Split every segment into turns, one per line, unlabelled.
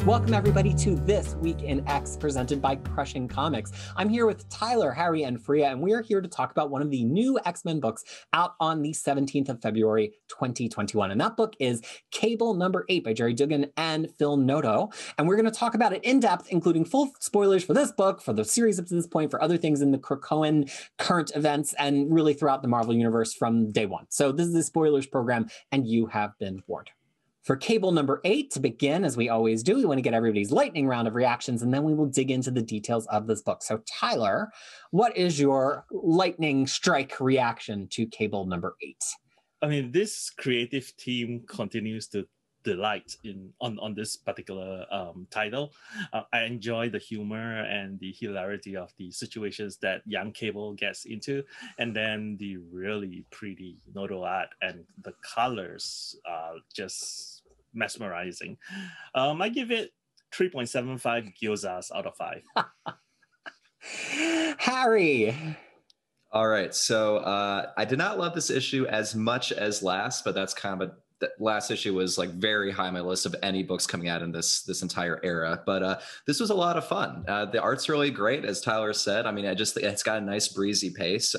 Welcome everybody to This Week in X, presented by Crushing Comics. I'm here with Tyler, Harry, and Fariha, and we are here to talk about one of the new X-Men books out on the 17th of February, 2021. And that book is Cable Number 8 by Jerry Dugan and Phil Noto. And we're going to talk about it in depth, including full spoilers for this book, for the series up to this point, for other things in the Krakoan current events, and really throughout the Marvel Universe from day one. So this is the spoilers program, and you have been warned. For Cable Number 8, to begin, as we always do, we want to get everybody's lightning round of reactions, and then we will dig into the details of this book. So Tyler, what is your lightning strike reaction to Cable Number 8?
I mean, this creative team continues to delight on this particular title. I enjoy the humor and the hilarity of the situations that young Cable gets into, and then the really pretty Noto art and the colors are just mesmerizing. I give it 3.75 gyozas out of 5.
Harry.
All right, so I did not love this issue as much as last, but that's kind of the last issue was like very high on my list of any books coming out in this entire era. But this was a lot of fun. The art's really great, as Tyler said. I mean, it's got a nice breezy pace.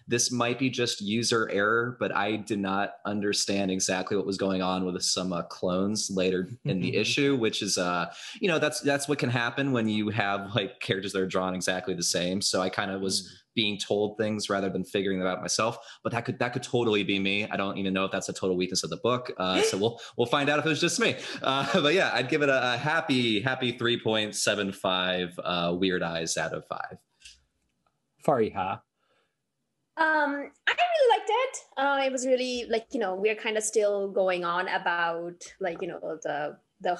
This might be just user error, but I did not understand exactly what was going on with some clones later in the issue, which is that's what can happen when you have like characters that are drawn exactly the same. So I kind of was being told things rather than figuring them out myself, but that could totally be me. I don't even know if that's a total weakness of the book. So we'll find out if it was just me. But yeah, I'd give it a happy 3.75 weird eyes out of 5.
Fariha.
I really liked it. It was really we're kind of still going on about the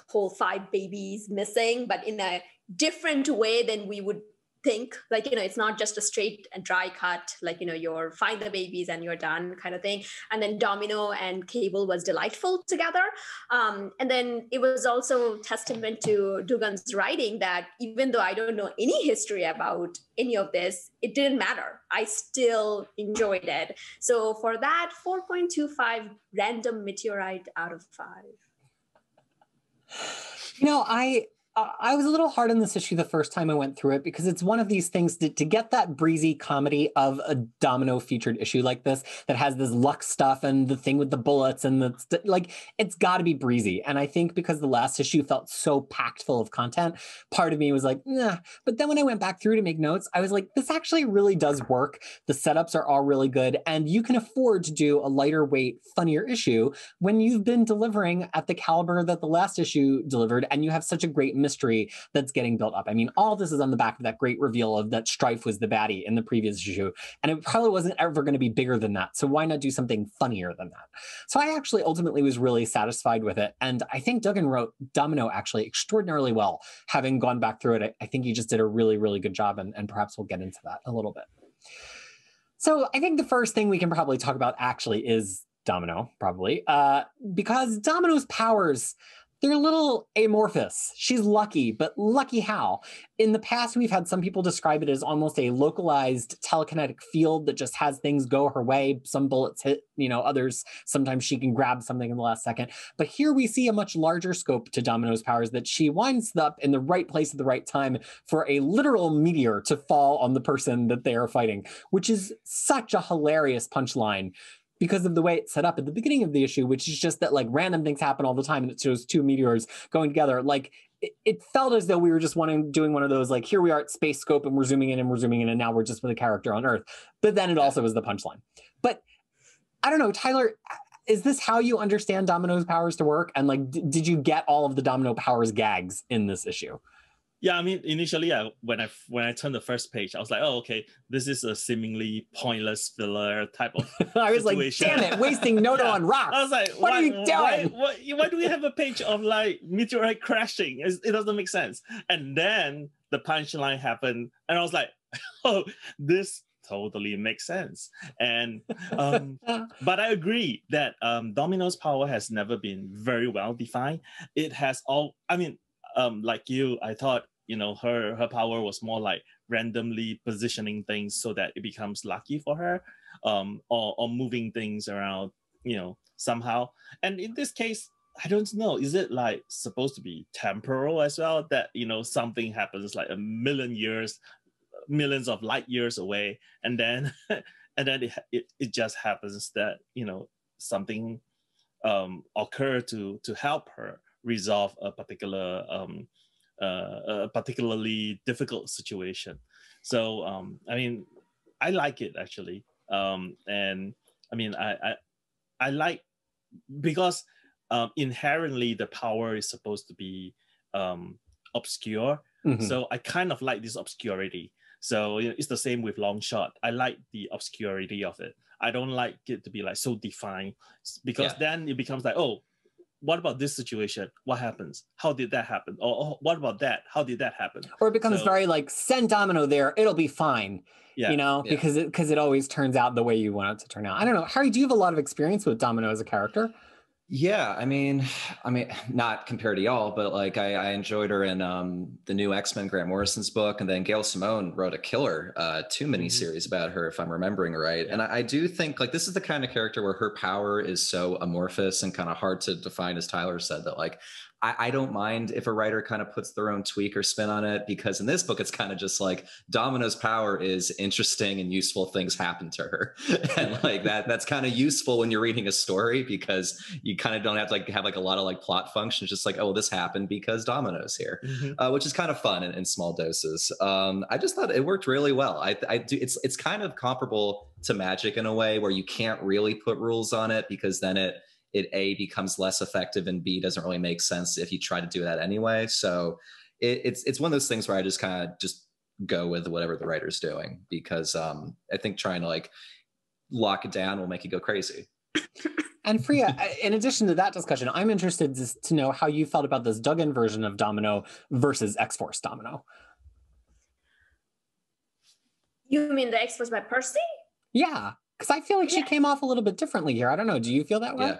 whole 5 babies missing, but in a different way than we would think. It's not just a straight and dry cut, you're find the babies and you're done kind of thing. And then Domino and Cable was delightful together. And then it was also testament to Dugan's writing that even though I don't know any history about any of this, it didn't matter. I still enjoyed it. So for that, 4.25 random meteorite out of 5.
I was a little hard on this issue the first time I went through it because it's one of these things to get that breezy comedy of a Domino featured issue like this that has this luck stuff and the thing with the bullets and it's got to be breezy. And I think because the last issue felt so packed full of content, part of me was like, nah. But then when I went back through to make notes, I was like, this actually really does work. The setups are all really good. And you can afford to do a lighter weight, funnier issue when you've been delivering at the caliber that the last issue delivered and you have such a great mystery that's getting built up. I mean, all this is on the back of that great reveal of that Strife was the baddie in the previous issue, and it probably wasn't ever going to be bigger than that. So why not do something funnier than that? So I actually ultimately was really satisfied with it, and I think Dugan wrote Domino actually extraordinarily well. Having gone back through it, I think he just did a really, really good job, and perhaps we'll get into that a little bit. So I think the first thing we can probably talk about actually is Domino, probably, because Domino's powers, they're a little amorphous. She's lucky, but lucky how? In the past, we've had some people describe it as almost a localized telekinetic field that just has things go her way. Some bullets hit, others. Sometimes she can grab something in the last second. But here we see a much larger scope to Domino's powers, that she winds up in the right place at the right time for a literal meteor to fall on the person that they are fighting, which is such a hilarious punchline, because of the way it's set up at the beginning of the issue, which is just that random things happen all the time and it shows 2 meteors going together. It felt as though we were just doing one of those, here we are at space scope and we're zooming in and now we're just with a character on Earth. But then it also was the punchline. But I don't know, Tyler, is this how you understand Domino's powers to work? And did you get all of the Domino powers gags in this issue?
Yeah, I mean, initially, when I turned the first page, I was like, oh, okay, this is a seemingly pointless filler type of
I was
situation.
Like, damn it, wasting Noto on rocks.
I was like,
what are you doing?
Why do we have a page of meteorite crashing? It doesn't make sense. And then the punchline happened, and I was like, oh, this totally makes sense. And but I agree that Domino's power has never been very well defined. It has like you, I thought, her power was more like randomly positioning things so that it becomes lucky for her, or moving things around, somehow. And in this case, I don't know. Is it like supposed to be temporal as well? That, something happens like a million years, millions of light years away, and then it just happens that something occur to help her resolve a particularly difficult situation. So I mean, I like it actually, and I mean, I like, because inherently the power is supposed to be obscure. So I kind of like this obscurity. So it's the same with Long Shot. I like the obscurity of it. I don't like it to be like so defined, because then it becomes like, oh, what about this situation? What happens? How did that happen? Or what about that? How did that happen?
Or it becomes very like, send Domino there, it'll be fine. Because it always turns out the way you want it to turn out. I don't know. Harry, do you have a lot of experience with Domino as a character?
Yeah, I mean, not compared to y'all, but like I enjoyed her in the new X-Men Grant Morrison's book, and then Gail Simone wrote a killer 2 miniseries about her, if I'm remembering right. And I do think like this is the kind of character where her power is so amorphous and kind of hard to define, as Tyler said, that like I don't mind if a writer kind of puts their own tweak or spin on it, because in this book, it's kind of just like Domino's power is interesting and useful things happen to her. And like that's kind of useful when you're reading a story, because you kind of don't have to like have like a lot of like plot functions, just like, oh, well, this happened because Domino's here, which is kind of fun in small doses. I just thought it worked really well. I do. It's kind of comparable to Magic in a way where you can't really put rules on it, because then it A, becomes less effective, and B, doesn't really make sense if you try to do that anyway. So it's one of those things where I just kind of just go with whatever the writer's doing, because I think trying to like lock it down will make you go crazy.
And Fariha, in addition to that discussion, I'm interested to know how you felt about this dug-in version of Domino versus X-Force Domino.
You mean the X-Force by Percy?
Yeah, because I feel like she came off a little bit differently here. I don't know. Do you feel that way?
Yeah.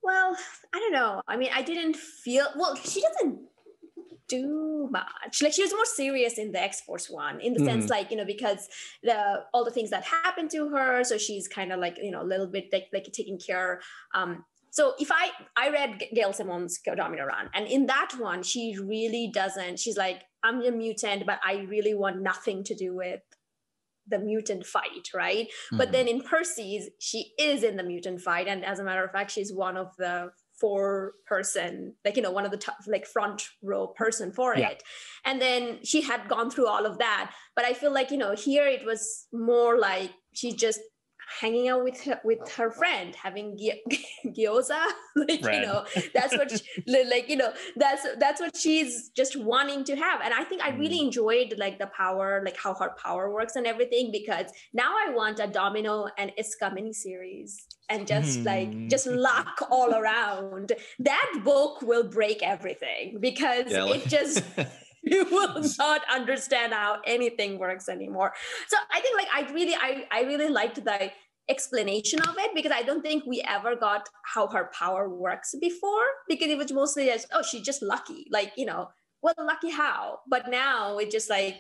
Well, I don't know. I mean, I didn't feel, well, she doesn't do much. Like, she was more serious in the X-Force one, in the sense, like, because all the things that happened to her, so she's kind of like, a little bit like taking care. So if I read Gail Simone's Domino run, and in that one, she really doesn't, she's like, I'm a mutant, but I really want nothing to do with the mutant fight, right? But then in Percy's, she is in the mutant fight, and as a matter of fact, she's one of the 4-person, like, one of the top, like, front row person for it. And then she had gone through all of that, but I feel like, here it was more like she's just hanging out with her friend, having gyoza, like, that's what that's what she's just wanting to have. And I think I really enjoyed like the power, like how her power works and everything, because now I want a Domino and Iska miniseries, and just luck all around. That book will break everything, because it just you will not understand how anything works anymore. So I think like I really liked the explanation of it, because I don't think we ever got how her power works before, because it was mostly as, oh, she's just lucky, like, well, lucky how? But now it just like,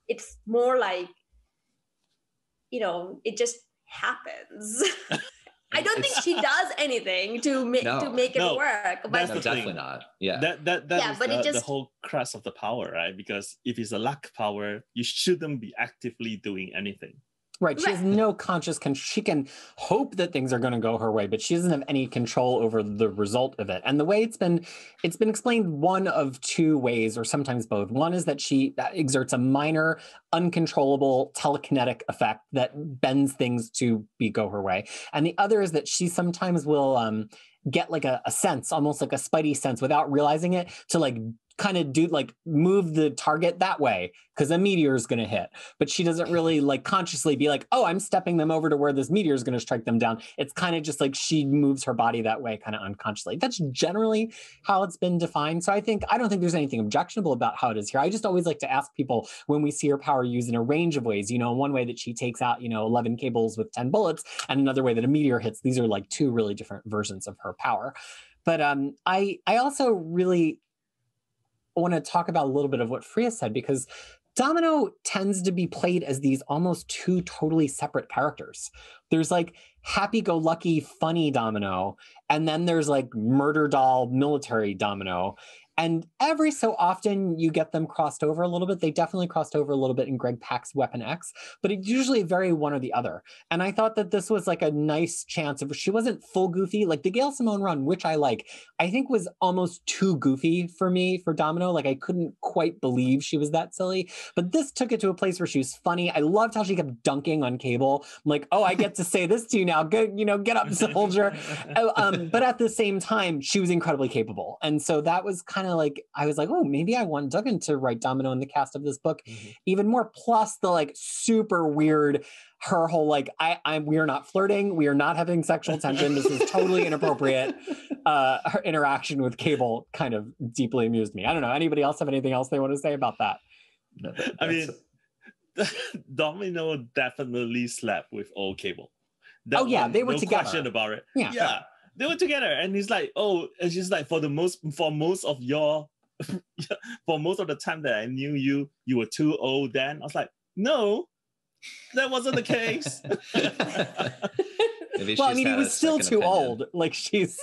it's more like, it just happens. I don't think she does anything to make it work. But
no, definitely not. Yeah.
That is the whole crux of the power, right? Because if it's a luck power, you shouldn't be actively doing anything.
Right. She has no conscious she can hope that things are going to go her way, but she doesn't have any control over the result of it. And the way it's been explained one of 2 ways, or sometimes both. One is that she exerts a minor, uncontrollable telekinetic effect that bends things to go her way. And the other is that she sometimes will get like a sense, almost like a spidey sense, without realizing it, to like kind of do like move the target that way because a meteor is going to hit, but she doesn't really like consciously be like, oh, I'm stepping them over to where this meteor is going to strike them down. It's kind of just like she moves her body that way kind of unconsciously. That's generally how it's been defined. So I don't think there's anything objectionable about how it is here. I just always like to ask people when we see her power used in a range of ways, one way that she takes out, 11 cables with 10 bullets, and another way that a meteor hits. These are like 2 really different versions of her power. But I also really want to talk about a little bit of what Fariha said, because Domino tends to be played as these almost two totally separate characters. There's like happy-go-lucky, funny Domino, and then there's like murder doll, military Domino. And every so often you get them crossed over a little bit. They definitely crossed over a little bit in Greg Pak's Weapon X, but it's usually very one or the other. And I thought that this was like a nice chance of, she wasn't full goofy. Like the Gail Simone run, which I like, I think was almost too goofy for me, for Domino. Like I couldn't quite believe she was that silly, but this took it to a place where she was funny. I loved how she kept dunking on Cable. I'm like, oh, I get to say this to you now. Good, get up, soldier. But at the same time, she was incredibly capable. And so that was kind of like, I was like, oh, maybe I want Duggan to write Domino in the cast of this book even more. Plus the like super weird, her whole like, we are not flirting, we are not having sexual tension, this is totally inappropriate. Her interaction with Cable kind of deeply amused me. I don't know. Anybody else have anything else they want to say about that?
No,
I mean, Domino definitely slept with old Cable.
They were
no
together.
Question about it.
Yeah.
They were together, and he's like, oh, and she's like, for most of the time that I knew you, you were too old then. I was like, no, that wasn't the case.
Well, I mean, he was still too old. Like he's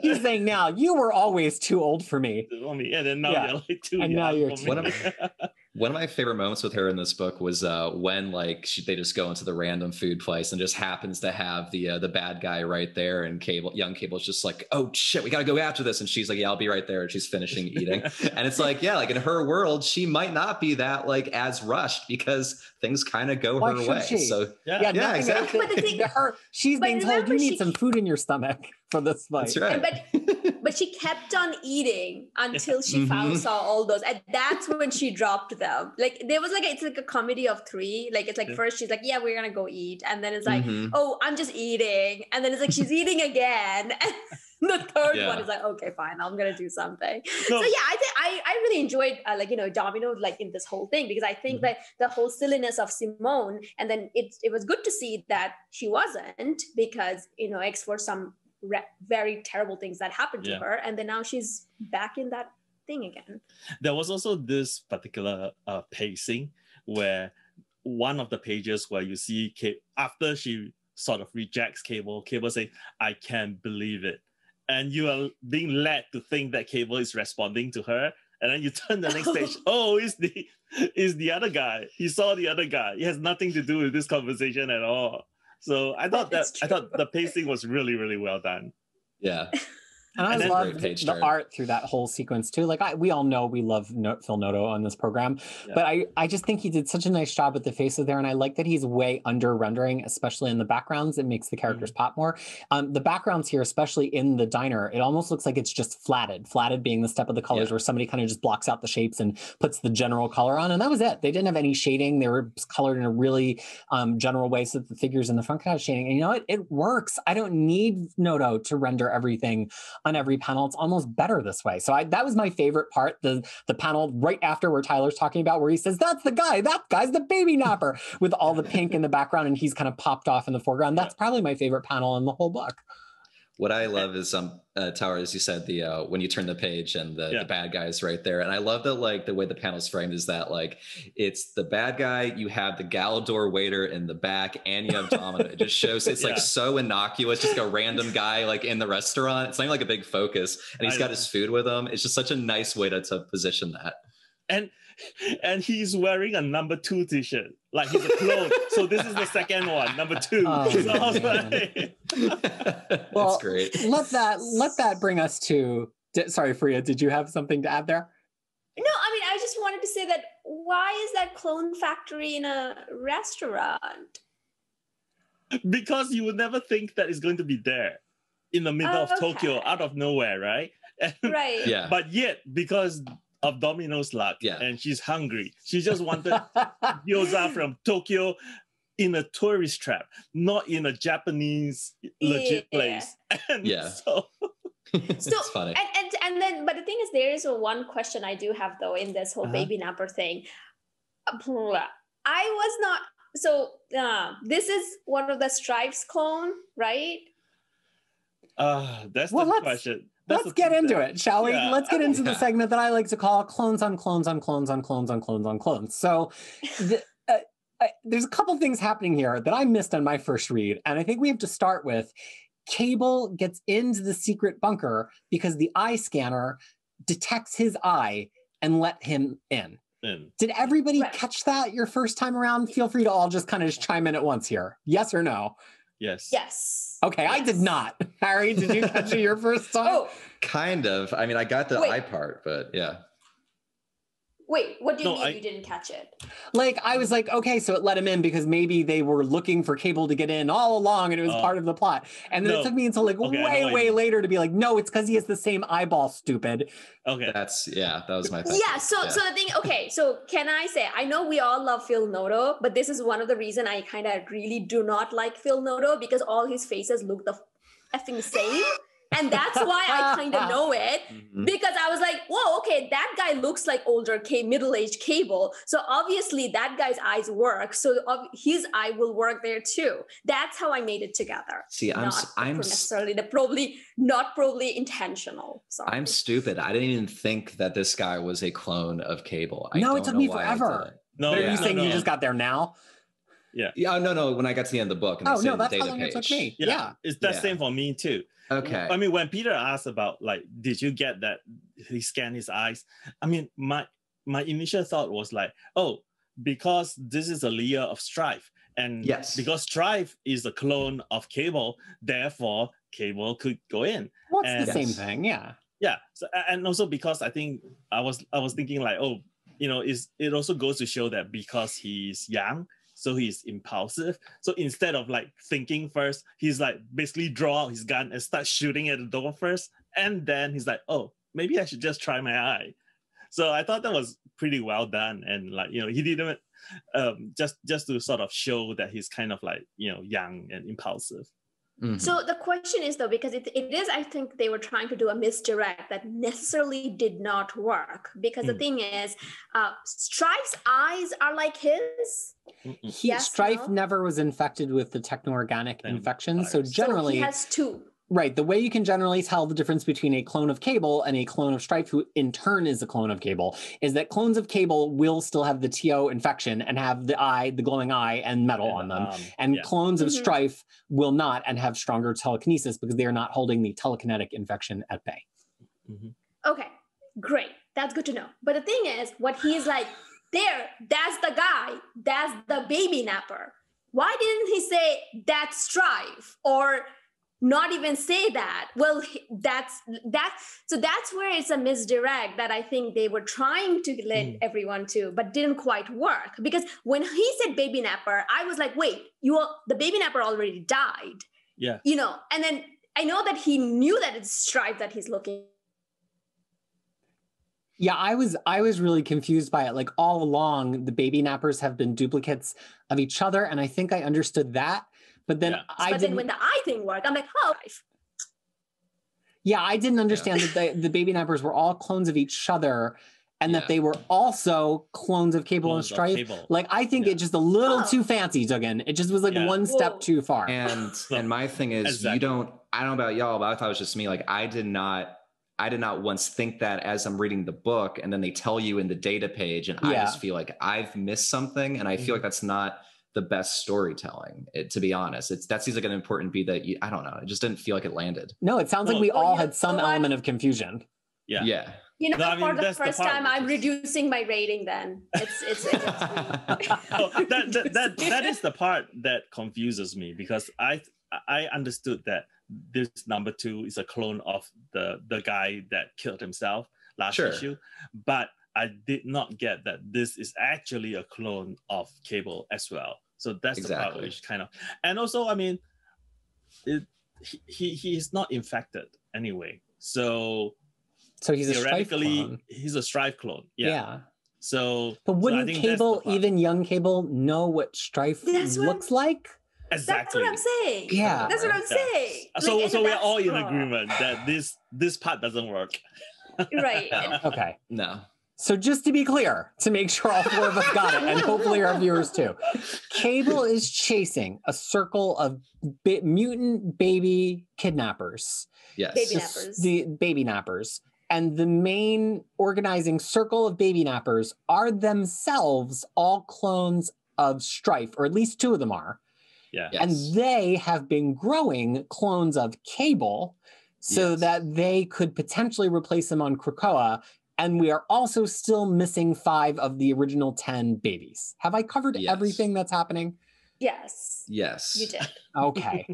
saying now, you were always too old for me.
And then now you're like too young.
And now you're
for me.
One of my favorite moments with her in this book was when like they just go into the random food place and just happens to have the bad guy right there, and young Cable's just like, oh shit, we gotta go after this, and she's like, yeah, I'll be right there, and she's finishing eating. And it's like, yeah, like in her world, she might not be that like as rushed because things kind of go her way.
She?
So
yeah, exactly. She's being told you need some food in your stomach for this fight.
That's right.
But she kept on eating until she saw all those, and that's when she dropped them. Like there was like it's like a comedy of three. Like it's like first she's like, yeah, we're gonna go eat, and then it's like, oh, I'm just eating, and then it's like she's eating again. And the third one is like, okay, fine, I'm gonna do something. So yeah, I think I really enjoyed Domino like in this whole thing, because I think that the whole silliness of Simone, and then it was good to see that she wasn't, because X for some very terrible things that happened to her, and then now she's back in that thing again.
There was also this particular pacing where one of the pages where you see after she sort of rejects Cable saying, I can't believe it, and you are being led to think that Cable is responding to her, and then you turn the next page, oh, it's the other guy. He saw the other guy. It has nothing to do with this conversation at all. So I thought the pacing was really, really well done.
Yeah.
And I love the art through that whole sequence too. Like we all know we love Phil Noto on this program, but I just think he did such a nice job with the faces there, and I like that he's way under rendering, especially in the backgrounds. It makes the characters pop more. The backgrounds here, especially in the diner, it almost looks like it's just flatted. Flatted being the step of the colors, where somebody kind of just blocks out the shapes and puts the general color on, and that was it. They didn't have any shading. They were colored in a really general way so that the figures in the front could have shading. And you know what? It works. I don't need Noto to render everything on every panel. It's almost better this way. So that was my favorite part, the panel right after where Tyler's talking about, where he says, that's the guy, that guy's the Babynapper, with all the pink in the background, and he's kind of popped off in the foreground. That's probably my favorite panel in the whole book.
What I love is Tower, as you said, the when you turn the page and the bad guy is right there. And I love that, like, the way the panel's framed is that, like, it's the bad guy, you have the Galador waiter in the back, and you have Domino. It just shows it's like so innocuous, just like a random guy like in the restaurant. It's not even like a big focus, and he's got his food with him. It's just such a nice way to position that.
And he's wearing a number 2 t-shirt, like he's a clone. So this is the second one, number 2.
Oh,
so I was like,
well,
that's great.
Let that bring us to. Sorry, Fariha, did you have something to add there?
No, I mean, I just wanted to say that why is that clone factory in a restaurant?
Because you would never think that it's going to be there in the middle of Tokyo, out of nowhere, right?
Right.
Yeah.
But yet, because of Domino's luck, and she's hungry, she just wanted gyoza from Tokyo in a tourist trap, not in a Japanese legit place. And so
it's funny.
And then, but the thing is, there is one question I do have though in this whole Babynapper thing. I was not so. This is one of the Strife's clone, right?
That's the question.
let's get into it, shall we?
Yeah.
Let's get into the segment that I like to call clones on clones on clones on clones on clones on clones. So there's a couple things happening here that I missed on my first read. And I think we have to start with Cable gets into the secret bunker because the eye scanner detects his eye and let him in. Did everybody catch that your first time around? Feel free to all just kind of just chime in at once here. Yes or no?
Yes.
Yes.
Okay,
yes.
I did not. Harry, did you catch it your first time?
Oh.
Kind of. I mean, I got the eye part, but yeah.
Wait, what do you mean you didn't catch it?
Like, I was like, okay, so it let him in because maybe they were looking for Cable to get in all along and it was part of the plot. And then it took me until like way later to be like, no, it's because he has the same eyeball, stupid.
Okay.
That was my thing.
Yeah, so the thing, okay, so can I say, I know we all love Phil Noto, but this is one of the reasons I kind of really do not like Phil Noto because all his faces look the effing same. And that's why I kind of know it because I was like, whoa, okay, that guy looks like older middle-aged Cable. So obviously that guy's eyes work. So his eye will work there too. That's how I made it together.
See, I'm
necessarily not probably intentional. Sorry.
I'm stupid. I didn't even think that this guy was a clone of Cable.
No, it took me forever.
No,
are you saying you just got there now?
Yeah. Yeah. No. When I got to the end of the book, and
that's how long it took me. Yeah.
It's the same for me too.
Okay.
I mean, when Peter asked about like, did you get that he scanned his eyes? I mean, my initial thought was like, oh, because this is a layer of Strife, and because Strife is a clone of Cable, therefore Cable could go in.
Well, it's the same thing, yeah.
Yeah. So, and also because I think I was thinking like, oh, it also goes to show that because he's young, so he's impulsive. So instead of like thinking first, he's like basically draw out his gun and start shooting at the door first. And then he's like, oh, maybe I should just try my eye. So I thought that was pretty well done. And like, he didn't just to sort of show that he's kind of like, young and impulsive.
Mm-hmm.
So the question is though, because it is, I think they were trying to do a misdirect that necessarily did not work. Because the thing is, Strife's eyes are like his.
Strife never was infected with the techno-organic infection. So generally,
he has two.
Right. The way you can generally tell the difference between a clone of Cable and a clone of Strife, who in turn is a clone of Cable, is that clones of Cable will still have the TO infection and have the eye, the glowing eye, and metal on them. And clones of Strife will not and have stronger telekinesis because they are not holding the telekinetic infection at bay.
Okay, great. That's good to know. But the thing is, what he's like, there, that's the guy, that's the Babynapper. Why didn't he say that's Strife or not even say that? Well, that's where it's a misdirect that I think they were trying to let everyone to, but didn't quite work. Because when he said Babynapper, I was like, wait, the Babynapper already died.
Yeah.
And then I know that he knew that it's Strife that he's looking.
Yeah, I was really confused by it. Like all along, the Babynappers have been duplicates of each other, and I think I understood that. But then
then when the eye thing worked, I'm like, oh.
Yeah, I didn't understand that the Babynappers were all clones of each other and that they were also clones of Cable and Strife. Like, I think it's just a little too fancy, Duggan. It just was like one step too far.
And my thing is, I don't know about y'all, but I thought it was just me. Like, I did not once think that as I'm reading the book, and then they tell you in the data page, and I just feel like I've missed something, and I feel like that's not the best storytelling, to be honest. That seems like an important beat that I don't know. It just didn't feel like it landed.
No, it sounds like we all had some element of confusion.
Yeah.
Yeah.
For the first time, I'm reducing my rating then. It's
that is the part that confuses me, because I understood that this number 2 is a clone of the guy that killed himself last issue, but I did not get that this is actually a clone of Cable as well. So that's the part which kind of, and also, I mean, he is not infected anyway. So
he's a Strife clone.
He's a Strife clone. Yeah. So,
but wouldn't Cable, even young Cable, know what Strife looks like?
Exactly.
That's what I'm saying.
Yeah.
That's what I'm saying.
So we're all in agreement that this part doesn't work.
Right.
Okay.
No.
So just to be clear, to make sure all four of us got it, and hopefully our viewers too, Cable is chasing a circle of mutant baby kidnappers.
Yes.
Babynappers.
The babynappers. And the main organizing circle of babynappers are themselves all clones of Strife, or at least two of them are.
Yeah.
Yes.
And they have been growing clones of Cable so that they could potentially replace him on Krakoa. And we are also still missing 5 of the original 10 babies. Have I covered everything that's happening?
Yes.
Yes.
You did.
Okay.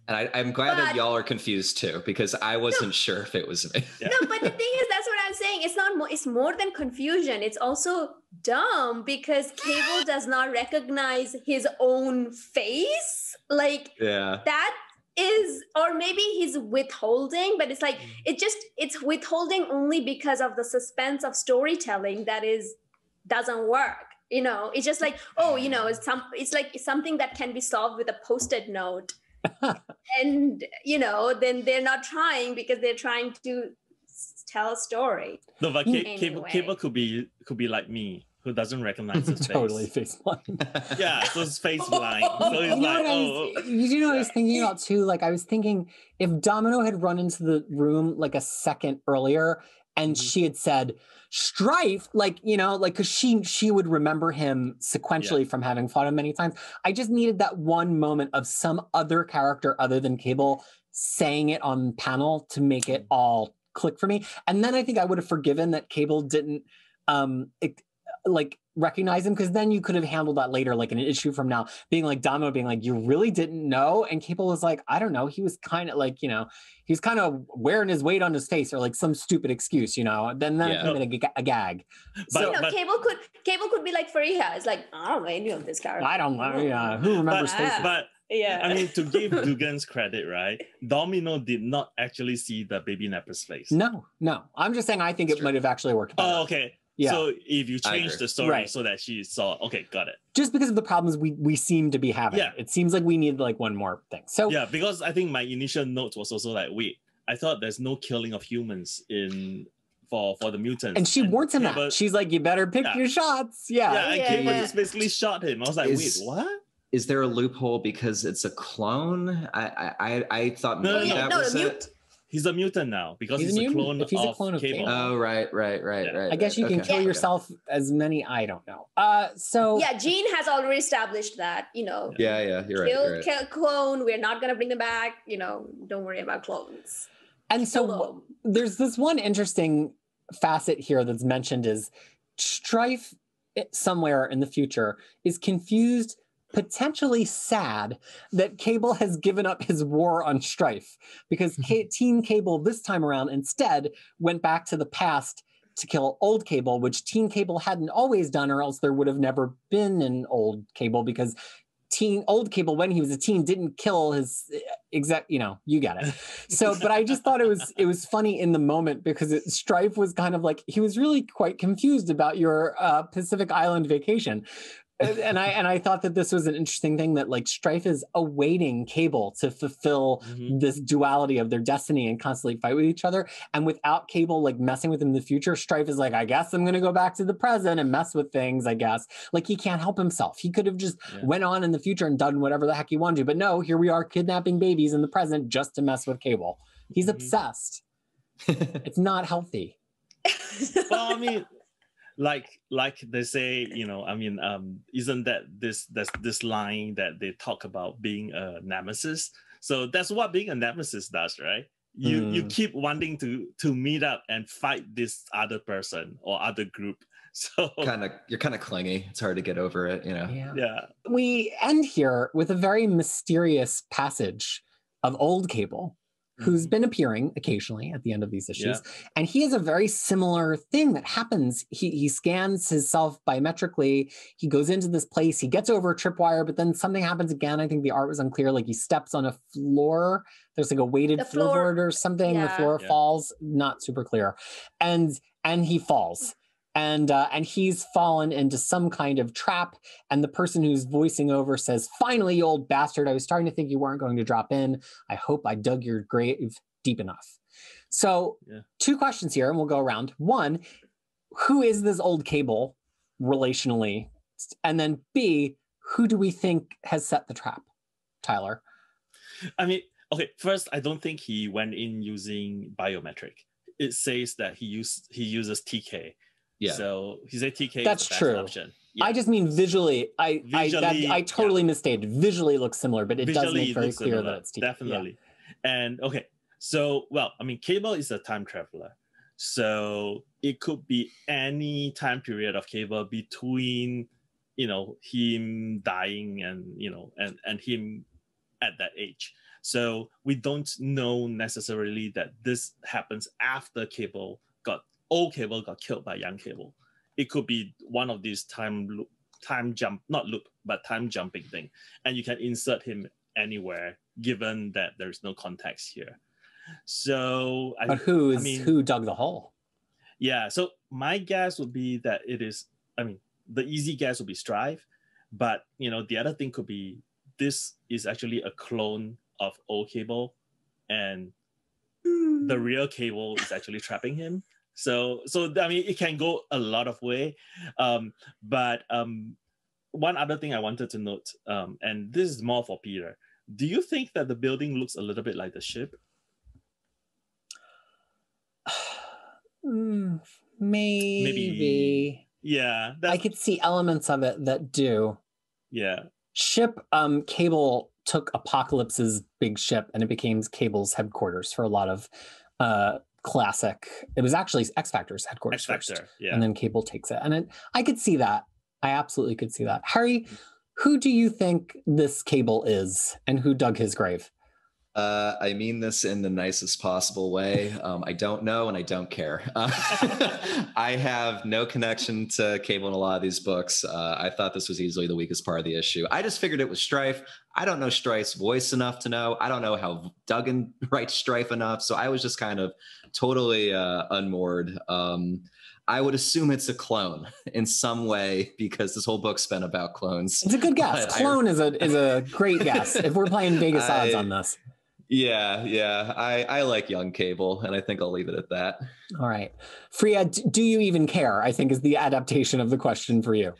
And I'm glad that y'all are confused too, because I wasn't sure if it was me.
Yeah.
No, but the thing is, that's what I'm saying. It's not more. It's more than confusion. It's also dumb because Cable does not recognize his own face. Like that is, or maybe he's withholding, but it's like it's withholding only because of the suspense of storytelling that doesn't work. You know, it's just like, oh, you know, it's like something that can be solved with a post-it note. And you know, then they're not trying because they're trying to tell a story.
No, but Cable could be like me, who doesn't recognize his face.
Totally face blind.
Yeah, so it's face blind. So it's like,
you know what I was thinking about too? Like I was thinking if Domino had run into the room like a second earlier and she had said Strife, like, you know, like, because she would remember him sequentially from having fought him many times. I just needed that one moment of some other character other than Cable saying it on panel to make it all click for me. And then I think I would have forgiven that Cable didn't recognize him, because then you could have handled that later, like an issue from now, being like Domino being like, you really didn't know? And Cable was like, I don't know. He was kind of like, you know, he's kind of wearing his weight on his face, or like some stupid excuse, you know, then it could have been a gag.
But, so Cable could be like Fariha. It's like, I don't know any of this character.
I don't know. Who remembers faces?
But yeah, I mean, to give Dugan's credit, right? Domino did not actually see the Babynapper's face.
No. I'm just saying I think it might have actually worked better.
Oh, okay. Yeah. So if you change the story so that she saw, okay, got it.
Just because of the problems we seem to be having. Yeah. It seems like we need like one more thing. So
yeah, because I think my initial note was also like, wait, I thought there's no killing of humans for the mutants.
And she warns him that. She's like, you better pick your shots. Yeah.
And Cable just basically shot him. I was like, wait, what?
Is there a loophole because it's a clone? I thought maybe that was it.
He's a mutant now because he's a clone of Cable.
Oh, right.
I guess you can kill yourself as many. I don't know. So
yeah, Jean has already established that, you know.
Yeah, you're right.
Kill clone. We're not gonna bring them back. You know, don't worry about clones.
And so there's this one interesting facet here that's mentioned is Strife somewhere in the future is confused, potentially sad that Cable has given up his war on Strife, because Teen Cable this time around instead went back to the past to kill old Cable, which Teen Cable hadn't always done, or else there would have never been an old Cable, because old Cable, when he was a teen, didn't kill his you know, you get it. So, but I just thought it was funny in the moment, because Strife was kind of like, he was really quite confused about your Pacific Island vacation. And I thought that this was an interesting thing, that like Strife is awaiting Cable to fulfill this duality of their destiny and constantly fight with each other. And without Cable like messing with him in the future, Strife is like, I guess I'm gonna go back to the present and mess with things, I guess. Like he can't help himself. He could have just went on in the future and done whatever the heck he wanted to. But no, here we are kidnapping babies in the present just to mess with Cable. He's obsessed. It's not healthy.
Well, I mean, like they say, you know, I mean, isn't that this line that they talk about being a nemesis? So that's what being a nemesis does, right? You keep wanting to meet up and fight this other person or other group. So
you're kind of clingy. It's hard to get over it, you know.
Yeah.
We end here with a very mysterious passage of old Cable, who's been appearing occasionally at the end of these issues. Yeah. And he has a very similar thing that happens. He scans himself biometrically. He goes into this place. He gets over a tripwire, but then something happens again. I think the art was unclear. Like he steps on a floor. There's like a weighted floorboard or something. Yeah. The floor falls. Not super clear. And he falls. And he's fallen into some kind of trap. And the person who's voicing over says, "Finally, you old bastard, I was starting to think you weren't going to drop in. I hope I dug your grave deep enough." So 2 questions here, and we'll go around. One, who is this old Cable relationally? And then B, who do we think has set the trap? Tyler.
I mean, okay, first, I don't think he went in using biometric. It says that he uses TK.
Yeah.
So he said TK
That's
is the best
true.
option. Yeah.
I just mean visually. I totally misstated. Visually looks similar, but it does make very clear that it's TK.
Definitely. Yeah. And okay, so well, I mean, Cable is a time traveler. So it could be any time period of Cable between, him dying and and him at that age. So we don't know necessarily that this happens after old Cable got killed by young Cable. It could be one of these time jumping thing. And you can insert him anywhere, given that there's no context here. So
who dug the hole?
Yeah, so my guess would be that it is, the easy guess would be Strife, but the other thing could be this is actually a clone of old Cable, and the real Cable is actually trapping him. So it can go a lot of way. But one other thing I wanted to note, and this is more for Peter. Do you think that the building looks a little bit like the ship?
Maybe.
Yeah.
I could see elements of it that do.
Yeah.
Ship, Cable took Apocalypse's big ship and it became Cable's headquarters for a lot of classic. It was actually X Factor's headquarters first. Yeah. And then Cable takes it. And I could see that. I absolutely could see that. Harry, who do you think this Cable is and who dug his grave?
I mean this in the nicest possible way. I don't know and I don't care. I have no connection to Cable in a lot of these books. I thought this was easily the weakest part of the issue. I just figured it was Strife. I don't know Strife's voice enough to know. I don't know how Duggan writes Strife enough. So I was just kind of totally unmoored. I would assume it's a clone in some way because this whole book's been about clones.
It's a good guess. Clone is a great guess if we're playing Vegas odds on this.
Yeah. I like young Cable, and I think I'll leave it at that.
All right. Fariha, do you even care? I think is the adaptation of the question for you.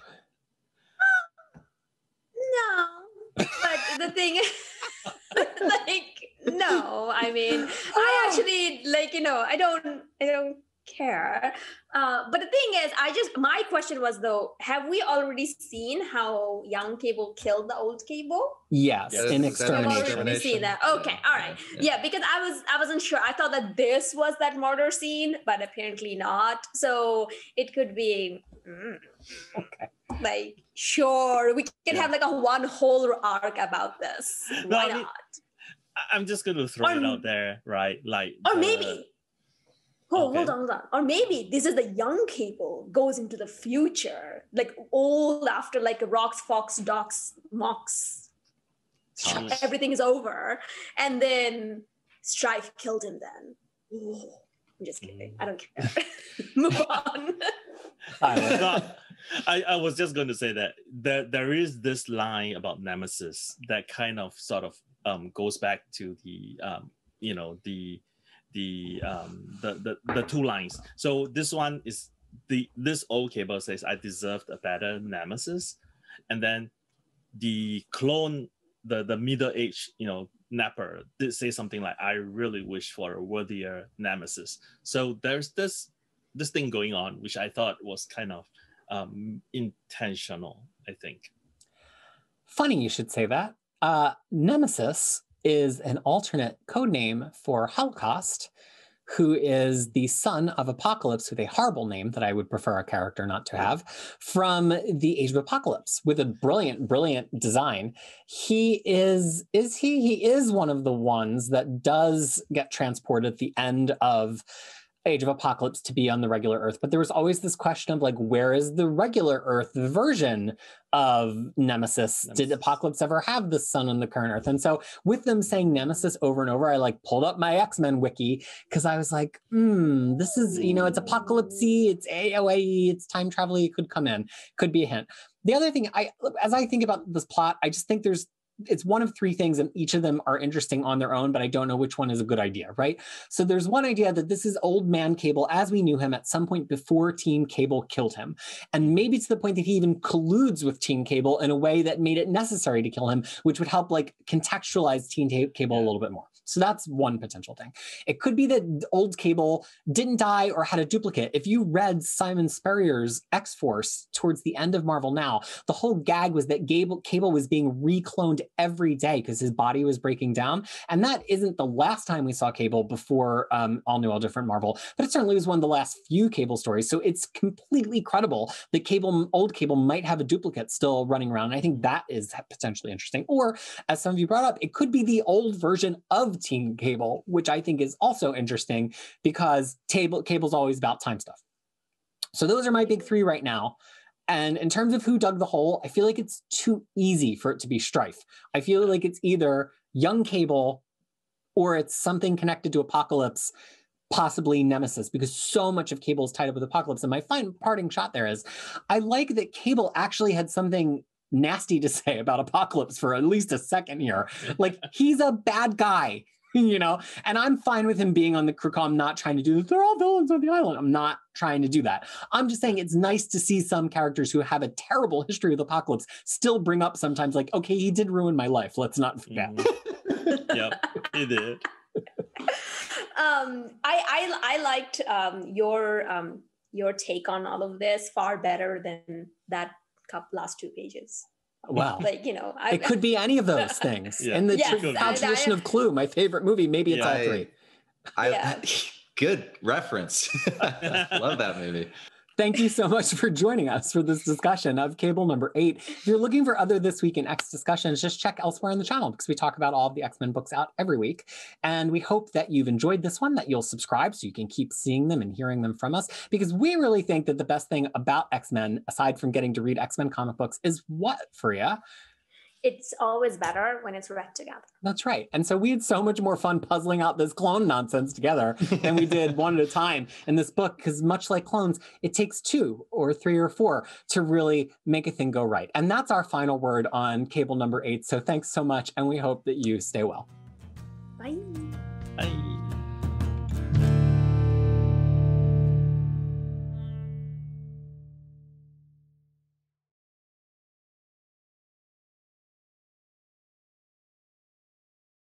No. But the thing is, no. I mean, I actually, I don't care. But the thing is, my question was though, have we already seen how young Cable killed the old Cable?
Yes, in Extermination.
We've already seen that. Okay, all right. Yeah, because I wasn't sure. I thought that this was that murder scene, but apparently not. So it could be
okay.
Sure, we can have one whole arc about this. Why not?
I'm just gonna throw it out there, right?
Maybe. Hold on. Or maybe this is the young Cable goes into the future, old after Rocks, Fox, Docs, Mox. Everything is over. And then Strife killed him then. Ooh, I'm just kidding. I don't care. Move on.
I was just going to say that there is this line about Nemesis that kind of sort of goes back to the two lines. So this one is this old Cable says, I deserved a better Nemesis. And then the clone, the middle-aged, Napper did say something like, I really wish for a worthier Nemesis. So there's this thing going on, which I thought was kind of intentional, I think.
Funny you should say that. Nemesis is an alternate code name for Holocaust, who is the son of Apocalypse with a horrible name that I would prefer a character not to have, from the Age of Apocalypse with a brilliant design. He is one of the ones that does get transported at the end of Age of Apocalypse to be on the regular Earth. But there was always this question of where is the regular Earth version of Nemesis? Did Apocalypse ever have the son on the current Earth? And so with them saying Nemesis over and over, I pulled up my X-Men wiki because I was like, this is, it's apocalypse-y, it's AOA, it's time travel, it could come in, could be a hint. The other thing, as I think about this plot, I just think there's it's one of three things, and each of them are interesting on their own, but I don't know which one is a good idea, right? So there's one idea that this is old man Cable as we knew him at some point before Team Cable killed him. And maybe to the point that he even colludes with Team Cable in a way that made it necessary to kill him, which would help like contextualize Team Cable a little bit more. So that's one potential thing. It could be that old Cable didn't die or had a duplicate. If you read Simon Spurrier's X-Force towards the end of Marvel Now, the whole gag was that Cable was being recloned every day because his body was breaking down. And that isn't the last time we saw Cable before All New, All Different Marvel, but it certainly was one of the last few Cable stories. So it's completely credible that old Cable might have a duplicate still running around. And I think that is potentially interesting. Or, as some of you brought up, it could be the old version of Team Cable, which I think is also interesting because Cable's always about time stuff. So those are my big three right now. And in terms of who dug the hole, I feel like it's too easy for it to be Strife. I feel like it's either young Cable or it's something connected to Apocalypse, possibly Nemesis, because so much of Cable is tied up with Apocalypse. And my parting shot there is, I like that Cable actually had something nasty to say about Apocalypse for at least a second here. Like, he's a bad guy, you know, and I'm fine with him being on the crew. I'm not trying to do this. They're all villains on the island. I'm not trying to do that. I'm just saying it's nice to see some characters who have a terrible history with Apocalypse still bring up sometimes like, okay, he did ruin my life. Let's not forget.
Yep, he did.
I liked your take on all of this far better than that last 2 pages.
Wow.
Like, you know,
it could be any of those things.
Yeah.
In the
Yes,
tradition of Clue, my favorite movie, maybe it's all three.
Good reference. Love that movie.
Thank you so much for joining us for this discussion of Cable number 8. If you're looking for other This Week in X discussions, just check elsewhere on the channel because we talk about all of the X-Men books out every week. And we hope that you've enjoyed this one, that you'll subscribe so you can keep seeing them and hearing them from us, because we really think that the best thing about X-Men, aside from getting to read X-Men comic books, is what, Fariha?
It's always better when it's read together.
That's right. And so we had so much more fun puzzling out this clone nonsense together than we did one at a time in this book, because much like clones, it takes 2 or 3 or 4 to really make a thing go right. And that's our final word on Cable number 8. So thanks so much, and we hope that you stay well.
Bye.
Bye.